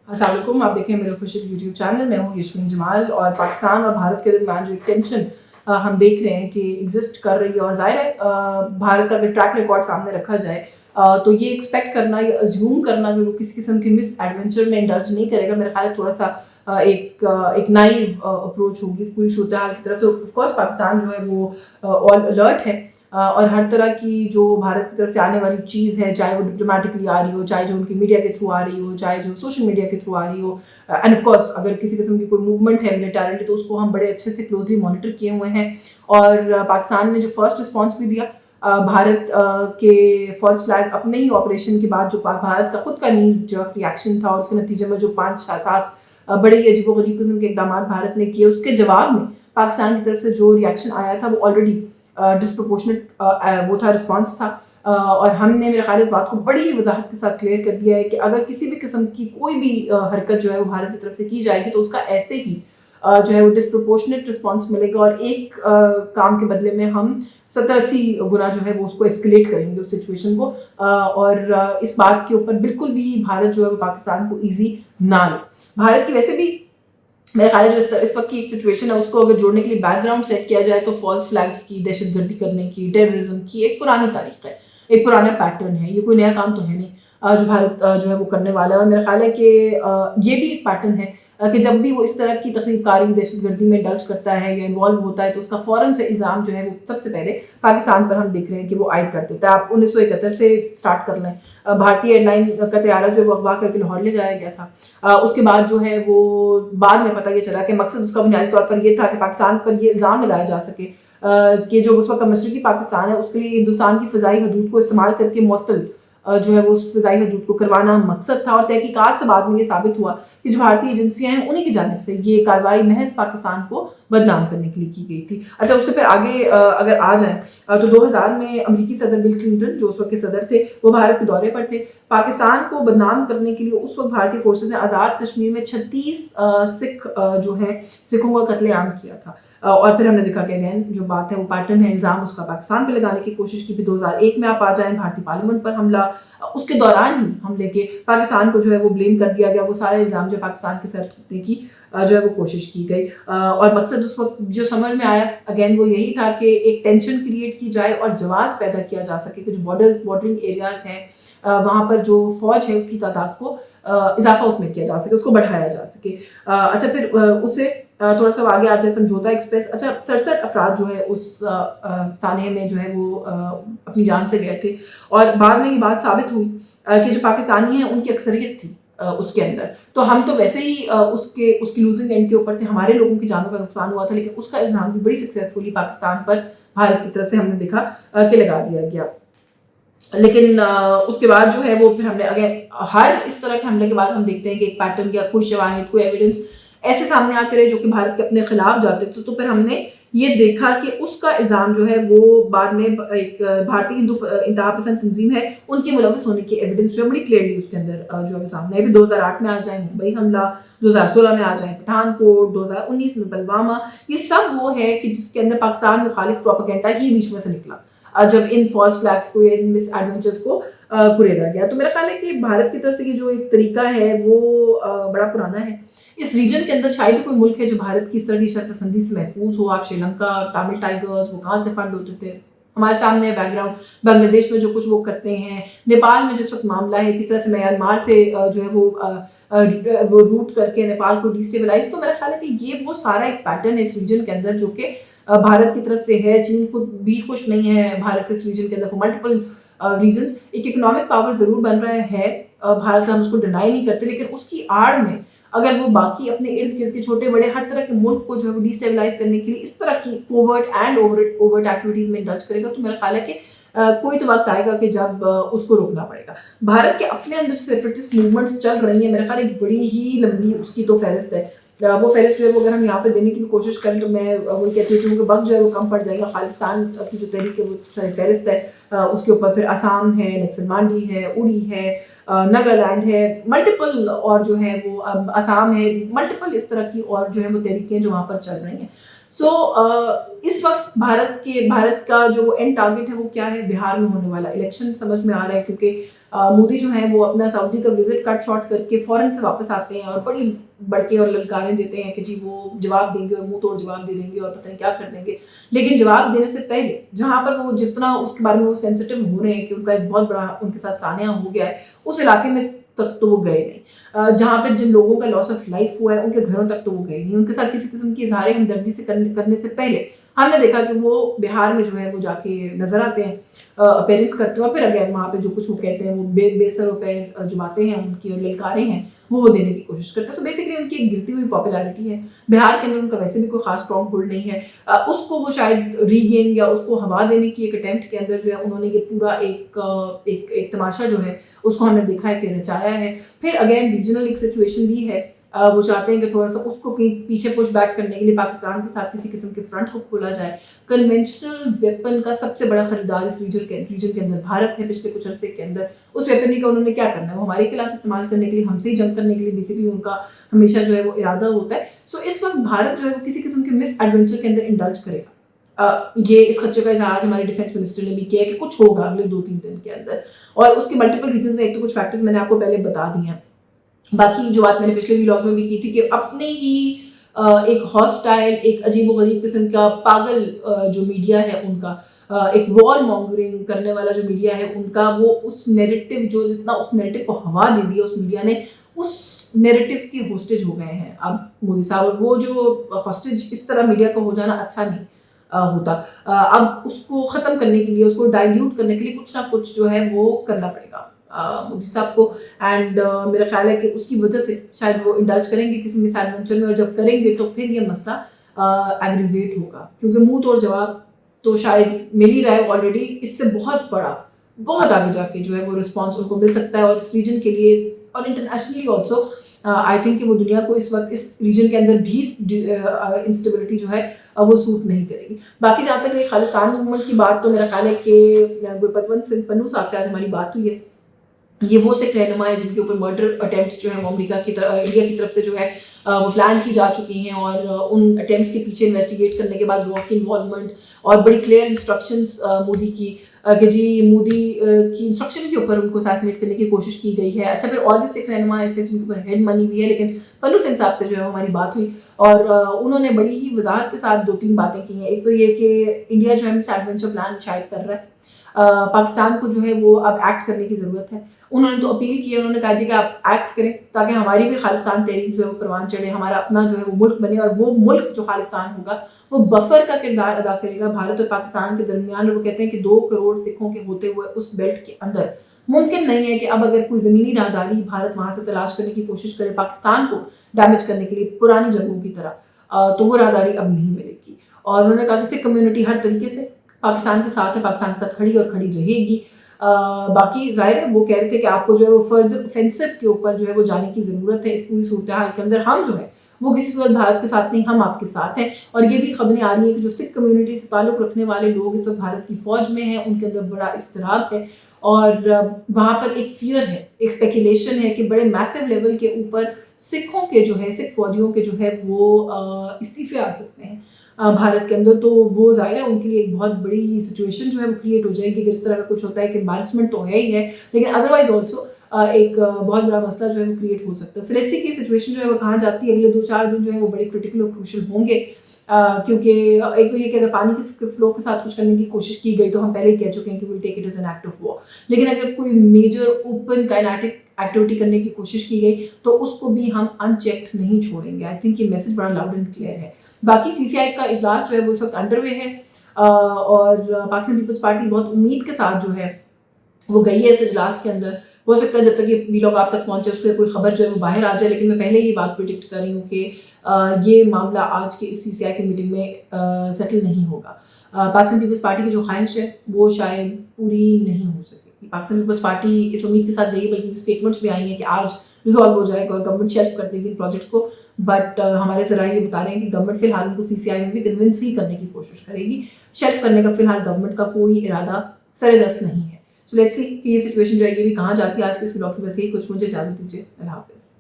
अस्सलाम वालेकुम, आप देखें मेरे खुशी यूट्यूब चैनल। मैं हूँ यशमीन जमाल। और पाकिस्तान और भारत के दरमियान जो एक टेंशन हम देख रहे हैं कि एग्जिस्ट कर रही है, और जाहिर है भारत का अगर ट्रैक रिकॉर्ड सामने रखा जाए तो ये एक्सपेक्ट करना या अज्यूम करना कि वो किसी किस्म के मिस एडवेंचर में इंडल्ज नहीं करेगा, मेरा ख्याल है थोड़ा सा एक नाइव अप्रोच होगी इस पूरी सूरत हाल की तरफ से। ऑफकोर्स पाकिस्तान जो है वो ऑल अलर्ट है और हर तरह की जो भारत की तरफ से आने वाली चीज़ है, चाहे वो डिप्लोमेटिकली आ रही हो, चाहे जो उनकी मीडिया के थ्रू आ रही हो, चाहे जो सोशल मीडिया के थ्रू आ रही हो, एंड ऑफ कोर्स अगर किसी किस्म की कोई मूवमेंट है मिलिटरीली तो उसको हम बड़े अच्छे से क्लोजली मॉनिटर किए हुए हैं। और पाकिस्तान ने जो फर्स्ट रिस्पॉन्स भी दिया, भारत के फॉल्स फ्लैग अपने ही ऑपरेशन के बाद जो भारत का खुद का नी जर्क रिएक्शन था और उसके नतीजे में जो 5-6-7 बड़े ही अजीबोगरीब किस्म के इकदाम भारत ने किए, उसके जवाब में पाकिस्तान की तरफ से जो रिएक्शन आया था वो ऑलरेडी डिस्प्रपोर्शनेट वो था, रिस्पॉन्स था। और हमने मेरे ख्याल इस बात को बड़ी ही वजाहत के साथ क्लियर कर दिया है कि अगर किसी भी किस्म की कोई भी हरकत जो है वो भारत की तरफ से की जाएगी तो उसका ऐसे ही जो है वो डिस्प्रपोर्शनेट रिस्पॉन्स मिलेगा, और एक काम के बदले में हम 70-80 गुना जो है वो उसको एस्केलेट करेंगे उस सिचुएशन को। और इस बात के ऊपर बिल्कुल भी भारत जो है वो पाकिस्तान को ईजी ना ले। भारत की वैसे भी मेरा ख्याल है जो इस वक्त की एक सिचुएशन है उसको अगर जोड़ने के लिए बैकग्राउंड सेट किया जाए तो फॉल्स फ्लैग्स की, दहशतगर्दी करने की, टेररिज्म की एक पुरानी तारीख है, एक पुराना पैटर्न है। ये कोई नया काम तो है नहीं जो भारत जो है वो करने वाला है। और मेरा ख्याल है कि ये भी एक पैटर्न है कि जब भी वो इस तरह की तकरीबकारी दहशतगर्दी में डल्ज करता है या इन्वॉल्व होता है तो उसका फ़ौरन से इल्ज़ाम जो है वो सबसे पहले पाकिस्तान पर हम देख रहे हैं कि वो आयद कर देता है। आप 1971 से स्टार्ट कर लें, भारतीय एयरलाइन का तैयारा जो है वो अगवा करके लाहौर ले जाया गया था। उसके बाद जो है वो बाद में पता ये चला कि मकसद उसका बुनियादी तौर पर ये था कि पाकिस्तान पर ये इल्ज़ाम लगाया जा सके कि जो उस वक्त मशरक़ी पाकिस्तान है उसके लिए हिंदुस्तान की फ़ज़ाई हदूद को इस्तेमाल करके मुअत्तल जो है वो उस फ़ज़ाई हदूद को करवाना मकसद था। और तहकीकात से बाद में ये साबित हुआ कि जो भारतीय एजेंसियाँ हैं उन्हीं की जानिब से ये कार्रवाई महज पाकिस्तान को बदनाम करने के लिए की गई थी। अच्छा, उससे फिर आगे अगर आ जाएँ तो 2000 में अमेरिकी सदर बिल क्लिंटन जो उस वक्त के सदर थे वो भारत के दौरे पर थे। पाकिस्तान को बदनाम करने के लिए उस वक्त भारतीय फोर्सेज ने आज़ाद कश्मीर में 36 सिख जो है सिखों का कत्लेआम किया था। और फिर हमने देखा कि अगेन जो बात है वो पैटर्न है, इल्ज़ाम उसका पाकिस्तान पे लगाने की कोशिश की। फिर 2001 में आप आ जाएं भारतीय पार्लियामेंट पर हमला, उसके दौरान ही हमले के पाकिस्तान को जो है वो ब्लेम कर दिया गया। वो सारे इल्ज़ाम जो पाकिस्तान के सर थूकने की जो है वो कोशिश की गई। और मकसद उस वक्त जो समझ में आया अगेन वो यही था कि एक टेंशन क्रिएट की जाए और जवाब पैदा किया जा सके कि जो बॉर्डरिंग एरियाज़ हैं वहाँ पर जो फ़ौज है उसकी तादाद को इजाफा उसमें किया जा सके, उसको बढ़ाया जा सके। अच्छा, फिर उससे थोड़ा सा आगे आ जाए समझौता एक्सप्रेस। अच्छा, 67 अफराद जो है उस सानहे में जो है वो अपनी जान से गए थे, और बाद में ये बात साबित हुई कि जो पाकिस्तानी हैं उनकी अक्सरियत थी उसके अंदर। तो हम तो वैसे ही उसकी लूजिंग एंड के ऊपर थे, हमारे लोगों की जानों का नुकसान हुआ था, लेकिन उसका इल्ज़ाम भी बड़ी सक्सेसफुली पाकिस्तान पर भारत की तरफ से हमने देखा कि लगा दिया गया। लेकिन उसके बाद जो है वो फिर हमने अगेन हर इस तरह के हमले के बाद हम देखते हैं कि एक पैटर्न या कोई शवाहिद, कोई एविडेंस ऐसे सामने आते रहे जो कि भारत के अपने खिलाफ जाते थे। तो फिर हमने ये देखा कि उसका इल्ज़ाम जो है वो बाद में एक भारतीय हिंदू इंतहा पसंद तंजीम है उनके मुलव्वस होने की एविडेंस जो है बड़ी क्लियरली उसके अंदर जो है सामने है। 2008 में आ जाए मुंबई हमला, 2016 में आ जाए पठानकोट, 2019 में पुलवामा, ये सब वो है कि जिसके अंदर पाकिस्तान मुखालिफ प्रोपेगेंडा ही बीच में से निकला जब इन फॉल्स फ्लैग्स को या इन मिस एडवेंचर्स को कुरेदा गया। तो मेरा ख्याल है कि भारत की तरफ से ये जो एक तरीका है वो बड़ा पुराना है। इस रीजन के अंदर शायद कोई मुल्क है जो भारत की इस तरह की शरपसंदी से महफूज हो। आप श्रीलंका, तमिल टाइगर्स, वो कहाँ से फंड होते थे हमारे सामने बैकग्राउंड, बांग्लादेश में जो कुछ वो करते हैं, नेपाल में जिस वक्त मामला है किस तरह से म्यांमार से जो है वो रूट करके नेपाल को डिस्टेबलाइज। तो मेरा ख्याल है कि ये वो सारा एक पैटर्न है इस रीजन के अंदर जो कि भारत की तरफ से है। चीन खुद भी खुश नहीं है भारत से इस रीजन के अंदर फॉर मल्टीपल रीजंस। एक इकोनॉमिक पावर ज़रूर बन रहा है भारत, हम उसको डिनाई नहीं करते, लेकिन उसकी आड़ में अगर वो बाकी अपने इर्द गिर्द के छोटे बड़े हर तरह के मुल्क को जो है वो डिस्टेबलाइज करने के लिए इस तरह की कोवर्ट एंड ओवर्ट एक्टिविटीज़ में इंडल्ज करेगा तो मेरा ख्याल है कि कोई तो वक्त आएगा कि जब उसको रोकना पड़ेगा। भारत के अपने अंदर सेपरेटिस्ट मूवमेंट्स चल रही हैं, मेरा ख्याल एक बड़ी ही लंबी उसकी तो फहरिस्त है। वो फहरिस्त जो है वो अगर हम यहाँ पर देने की भी कोशिश करें तो मैं वो कहती हूँ कि वक्त जो है वो कम पड़ जाएगा। खालिस्तान की जो तहरीक है वो सारी फहरिस्त है, उसके ऊपर फिर आसाम है, नक्सल मांडी है, उड़ी है, नागालैंड है, मल्टीपल और जो है वो आसाम है, मल्टीपल इस तरह की और जो है वो तहरीकें जो वहाँ पर चल रही हैं। सो इस वक्त भारत का जो एंड टारगेट है वो क्या है, बिहार में होने वाला इलेक्शन समझ में आ रहा है, क्योंकि मोदी जो है वो अपना सऊदी का विजिट कट शॉर्ट करके फौरन से वापस आते हैं और बड़ी बड़के और ललकारें देते हैं कि जी वो जवाब देंगे और मुंह तोड़ जवाब दे देंगे और पता नहीं क्या कर देंगे। लेकिन जवाब देने से पहले जहां पर वो जितना उसके बारे में वो सेंसिटिव हो रहे हैं कि उनका एक बहुत बड़ा उनके साथ सान्या हो गया है, उस इलाके में तक तो वो गए नहीं। जहाँ पे जिन लोगों का लॉस ऑफ लाइफ हुआ है उनके घरों तक तो वो गए नहीं, उनके साथ किसी किस्म की इजहार हमदर्दी से करने से पहले हमने देखा कि वो बिहार में जो है वो जाके नजर आते हैं, अपेयरेंस करते हैं और फिर अगेन वहाँ पे जो कुछ वो कहते हैं वो बेसर पैर जो बातें हैं उनकी और ललकारें हैं वो देने की कोशिश करते हैं। सो बेसिकली उनकी एक गिरती हुई पॉपुलैरिटी है, बिहार के अंदर उनका वैसे भी कोई खास स्ट्रॉन्ग होल्ड नहीं है। उसको वो शायद रीगेन या उसको हवा देने की एक अटेम्प्ट के अंदर जो है उन्होंने ये पूरा एक तमाशा जो है उसको हमने देखा है कि रचाया है। फिर अगेन रीजनल एक सिचुएशन भी है, वो चाहते हैं कि थोड़ा सा उसको कहीं पीछे पुश बैक करने के लिए पाकिस्तान के साथ किसी किस्म के फ्रंट को खोला जाए। कन्वेंशनल वेपन का सबसे बड़ा खरीदार इस रीजन के अंदर भारत है पिछले कुछ अरसे के अंदर। उस वेपनरी का उन्होंने क्या करना है, वो हमारे खिलाफ इस्तेमाल करने के लिए, हमसे ही जंग करने के लिए बेसिकली उनका हमेशा जो है वो इरादा होता है। सो इस वक्त भारत जो है वो किसी किस्म के मिस एडवेंचर के अंदर इंडल्ज करेगा। ये इस खर्चे का इजहार हमारे डिफेंस मिनिस्टर ने भी किया है कि कुछ होगा अगले 2-3 दिन के अंदर, और उसके मल्टीपल रीजन है। एक तो कुछ फैक्टर्स मैंने आपको पहले बता दिए हैं, बाकी जो बात मैंने पिछले व्लॉग में भी की थी कि अपने ही एक हॉस्टाइल, एक अजीब गरीब किस्म का पागल जो मीडिया है उनका, एक वॉर मॉन्गरिंग करने वाला जो मीडिया है उनका, वो उस नैरेटिव जो जितना उस नैरेटिव को हवा दे दी उस मीडिया ने, उस नैरेटिव के होस्टेज हो गए हैं अब मोदी साहब। और वो जो हॉस्टेज इस तरह मीडिया का हो जाना अच्छा नहीं होता। अब उसको ख़त्म करने के लिए, उसको डाइल्यूट करने के लिए कुछ ना कुछ जो है वो करना पड़ेगा मोदी साहब को। एंड मेरा ख्याल है कि उसकी वजह से शायद वो इंडल्ज करेंगे किसी मिस एडवेंचर में, और जब करेंगे तो फिर ये मसला एग्रीवेट होगा, क्योंकि मुंह तोड़ जवाब तो शायद मिल ही रहा है ऑलरेडी। इससे बहुत बड़ा, बहुत आगे जाके जो है वो रिस्पॉन्स उनको मिल सकता है, और इस रीजन के लिए और इंटरनेशनली ऑल्सो आई थिंक कि वो दुनिया को इस वक्त इस रीजन के अंदर भी इंस्टेबिलिटी जो है वो सूट नहीं करेगी। बाकी जहाँ तक खालिस्तान मूवमेंट की बात, तो मेरा ख्याल है कि गुरपतवंत सिंह पन्नू साहब से आज हमारी बात हुई है। ये वो सिख रहनुमा है जिनके ऊपर मर्डर अटेम्प्ट जो है वो इंडिया की तरफ से जो है वो प्लान की जा चुकी हैं, और उन अटेम्प्ट्स के पीछे इन्वेस्टिगेट करने के बाद रॉ की इन्वॉल्वमेंट और बड़ी क्लियर इंस्ट्रक्शंस मोदी की कि जी मोदी की इंस्ट्रक्शन के ऊपर उनको असैसिनेट करने की कोशिश की गई है। अच्छा, फिर और भी सिख रहनुमा ऐसे जिनके ऊपर हेड मनी भी है, लेकिन पन्नू सिंह साहब से जो है हमारी बात हुई और उन्होंने बड़ी ही वजाहत के साथ 2-3 बातें की हैं। एक तो ये कि इंडिया जो है मिस एडवेंचर प्लान शायद कर रहा है, पाकिस्तान को जो है वो अब एक्ट करने की ज़रूरत है। उन्होंने तो अपील की है, उन्होंने कहा जी कि आप एक्ट करें ताकि हमारी भी खालिस्तान तहरीक जो है वो परवान चढ़े, हमारा अपना जो है वो मुल्क बने, और वो मुल्क जो खालिस्तान होगा वो बफर का किरदार अदा करेगा भारत और पाकिस्तान के दरमियान। वो कहते हैं कि 2 करोड़ सिखों के होते हुए उस बेल्ट के अंदर मुमकिन नहीं है कि अब अगर कोई ज़मीनी राहदारी भारत वहाँ से तलाश करने की कोशिश करे पाकिस्तान को डैमेज करने के लिए पुरानी जंगों की तरह, तो वो राहदारी अब नहीं मिलेगी। और उन्होंने कहा कि सिख कम्युनिटी हर तरीके से पाकिस्तान के साथ है, पाकिस्तान के साथ खड़ी और खड़ी रहेगी। बाकी जाहिर है वो कह रहे थे कि आपको जो है वो फर्दर ऑफेंसिव के ऊपर जो है वो जाने की ज़रूरत है इस पूरी सूरत हाल के अंदर। हम जो है वो किसी सूरत भारत के साथ नहीं, हम आपके साथ हैं। और ये भी खबरें आ रही हैं कि जो सिख कम्युनिटी से ताल्लुक़ रखने वाले लोग इस वक्त भारत की फ़ौज में हैं, उनके अंदर बड़ा इज़्तिराब है, और वहाँ पर एक फियर है, एक स्पेकुलेशन है कि बड़े मैसिव लेवल के ऊपर सिखों के जो है, सिख फौजियों के जो है वो इस्तीफ़े आ सकते हैं भारत के अंदर। तो वो ज़ाहिर है उनके लिए एक बहुत बड़ी सिचुएशन जो है वो क्रिएट हो जाएगी अगर इस तरह का कुछ होता है कि एम्बैरसमेंट तो है ही है, लेकिन अदरवाइज ऑल्सो एक बहुत बड़ा मसला जो है वो क्रिएट हो सकता है। सो लेट्स सी की सिचुएशन जो है वो कहाँ जाती है। अगले 2-4 दिन जो है वो बड़े क्रिटिकल और क्रूशल होंगे, क्योंकि एक तो ये कि अगर पानी के फ्लो के साथ कुछ करने की कोशिश की गई तो हम पहले ही कह चुके हैं कि will take it as an act of war, लेकिन अगर कोई मेजर ओपन काइनेटिक एक्टिविटी करने की कोशिश की गई तो उसको भी हम अनचेक्ड नहीं छोड़ेंगे। आई थिंक ये मैसेज बड़ा लाउड एंड क्लियर है। बाकी CCI का इजलास जो है वो इस वक्त अंडरवे है, और पाकिस्तान पीपल्स पार्टी बहुत उम्मीद के साथ जो है वो गई है इस इजलास के अंदर। हो सकता है जब तक ये व्लॉग आप तक पहुंचे उससे कोई खबर जो है वो बाहर आ जाए, लेकिन मैं पहले ये बात प्रिडिक्ट कर रही हूँ कि ये मामला आज के इस CCI की मीटिंग में सेटल नहीं होगा। पाकिस्तान पीपल्स पार्टी की जो ख्वाहिश है वो शायद पूरी नहीं हो सकेगी। पाकिस्तान पीपल्स पार्टी इस उम्मीद के साथ गई, बल्कि स्टेटमेंट्स भी आई हैं कि आज रिजॉल्व हो जाएगा और गवर्नमेंट शेल्फ कर देगी इन प्रोजेक्ट्स को, बट हमारे ज़राए ये बता रहे हैं कि गवर्नमेंट फिलहाल उनको CCI में भी कन्विंस ही करने की कोशिश करेगी। शेल्फ करने का फिलहाल गवर्नमेंट का कोई इरादा सरेदस्त नहीं है। सो लेट्स सी कि ये सिचुएशन जो है ये भी कहाँ जाती है। आज के इस ब्लॉग से बस यही कुछ, मुझे इजाज़त दीजिए, अल्लाह हाफ़िज़।